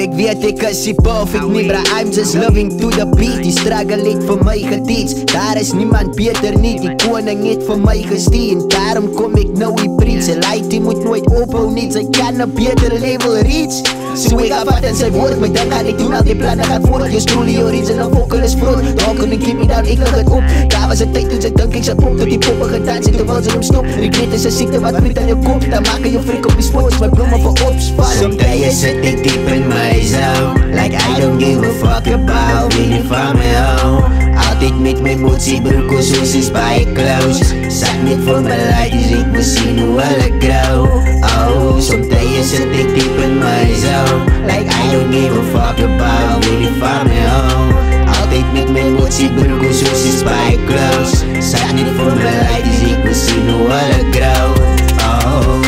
ek weet ek is nie perfect nie, bra, I'm just living to the beat. Die struggle het vir my geteach, daar is niemand beter nie. Die koning het vir my gesteen, daarom kom ek nou die preach. Sy light die moet nooit ophou nie, sy kan 'n beter level reach. So ek afvat in sy woord, my ding aan ek doen al die planne gaan voort. Jy stoel die original vocal is vroot, daar kon ek keep me down, ek lig het op. Daar was 'n tyd toen sy dink ek sy pop, tot die poppe gedans en terwyl sy hom stop. Regret is 'n siekte wat vriet aan jou kop, dan maak jy freak op die sports, my blomme vir opspan. Sometimes sit ek diep in myself, like I don't give a fuck about wie van my hou. Altyd met my motsie broek, soos is baie close. Sat net vir my ladies, ek moet sien hoe hulle grow. Oh, sometimes sit ek diep in myself, like I don't give a fuck about wie van my hou. Altyd met my motsie broek, soos is baie close. Sat net vir my ladies, ek moet sien hoe hulle grow. Oh,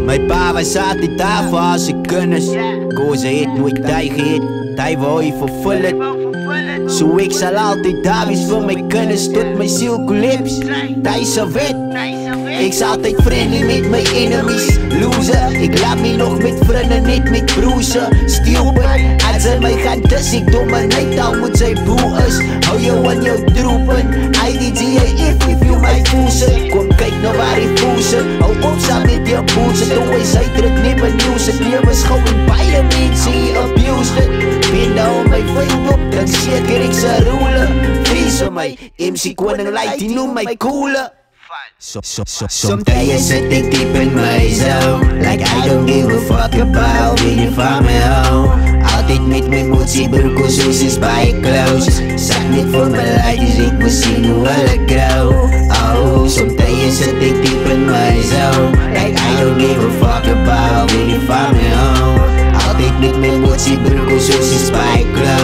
my pa was altyd daar vir as ek kinders, cause hy het nooit die gehet, die wou hy vervul het. So ek sal altyd daar wees vir my kinders, tot my siel collapse, die se wet. Ek sal altyd friendly met my enemies, loser. Ek laat my nog met vrienden, net met broers. Stupid, as hy my gaan dis, ek dominate al moet sy boe is. Hou jou aan jou troepen, IDGAF if you my voeser. Kom kyk nou waar die voeser, hou op saam met jou boeser. Toe hy sy druk nie benieuws, het lewe schou en baie mense hier abused it. Ben nou my vriend op, dan seker ek sy roele. Vries vir my, MC Koning Light, die noem my cooler. Sometimes sit ek diep in myself, like I don't give a fuck about wie van my hou. Altyd met my motsie broek, soos is baie close. Sat net vir my ladies, ek moet sien hoe hulle grow. Oh, sometimes sit ek diep in myself, like I don't give a fuck about wie van my hou. Altyd met my motsie broek, soos is baie close.